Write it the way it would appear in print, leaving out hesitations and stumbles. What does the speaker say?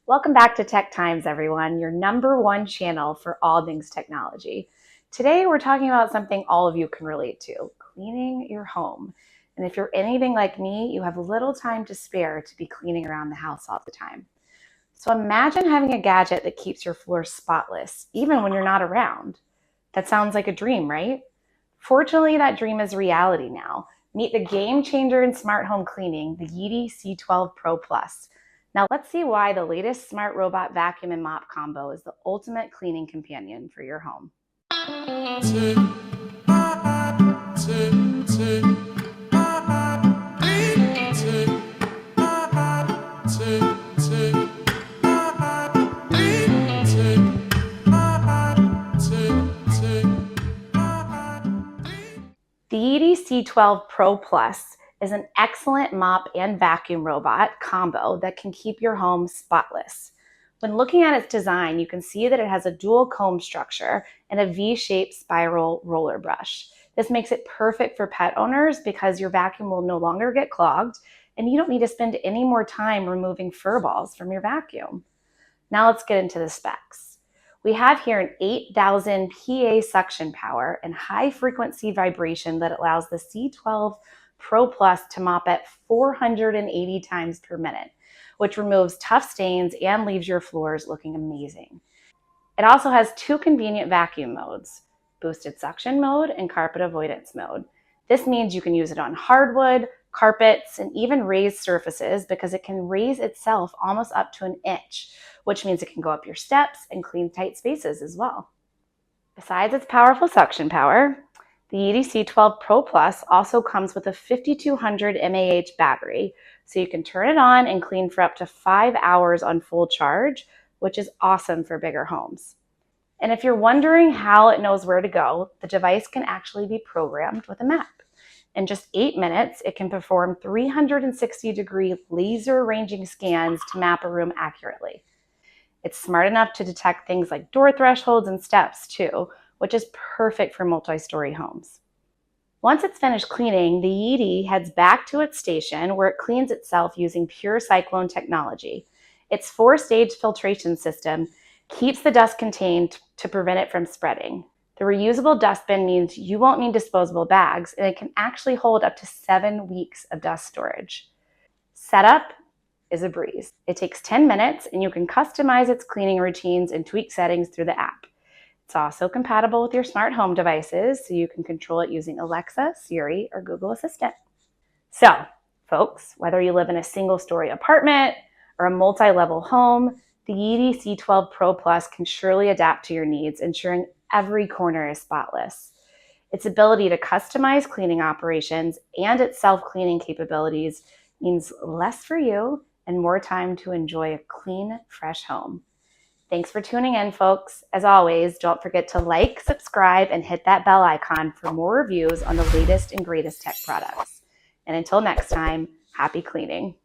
Welcome back to TechTimes, everyone, your #1 channel for all things technology. Today, we're talking about something all of you can relate to, cleaning your home. And if you're anything like me, you have little time to spare to be cleaning around the house all the time. So imagine having a gadget that keeps your floor spotless, even when you're not around. That sounds like a dream, right? Fortunately, that dream is reality now. Meet the game changer in smart home cleaning, the YEEDI C12 PRO Plus. Now let's see why the latest smart robot vacuum and mop combo is the ultimate cleaning companion for your home. The YEEDI C12 PRO Plus is an excellent mop and vacuum robot combo that can keep your home spotless. When looking at its design, you can see that it has a dual comb structure and a V-shaped spiral roller brush. This makes it perfect for pet owners because your vacuum will no longer get clogged and you don't need to spend any more time removing fur balls from your vacuum. Now let's get into the specs. We have here an 8,000 PA suction power and high frequency vibration that allows the C12 PRO Plus to mop at 480 times per minute, which removes tough stains and leaves your floors looking amazing. It also has 2 convenient vacuum modes, boosted suction mode and carpet avoidance mode. This means you can use it on hardwood, carpets, and even raised surfaces because it can raise itself almost up to an inch, which means it can go up your steps and clean tight spaces as well. Besides its powerful suction power, the YEEDI C12 PRO Plus also comes with a 5200 mAh battery, so you can turn it on and clean for up to 5 hours on full charge, which is awesome for bigger homes. And if you're wondering how it knows where to go, the device can actually be programmed with a map. In just 8 minutes, it can perform 360-degree laser ranging scans to map a room accurately. It's smart enough to detect things like door thresholds and steps too, which is perfect for multi-story homes. Once it's finished cleaning, the YEEDI heads back to its station where it cleans itself using pure cyclone technology. Its 4-stage filtration system keeps the dust contained to prevent it from spreading. The reusable dustbin means you won't need disposable bags, and it can actually hold up to 7 weeks of dust storage. Setup is a breeze. It takes 10 minutes, and you can customize its cleaning routines and tweak settings through the app. It's also compatible with your smart home devices, so you can control it using Alexa, Siri, or Google Assistant. So, folks, whether you live in a single-story apartment or a multi-level home, the YEEDI C12 PRO Plus can surely adapt to your needs, ensuring every corner is spotless. Its ability to customize cleaning operations and its self-cleaning capabilities means less for you and more time to enjoy a clean, fresh home. Thanks for tuning in, folks. As always, don't forget to like, subscribe, and hit that bell icon for more reviews on the latest and greatest tech products. And until next time, happy cleaning.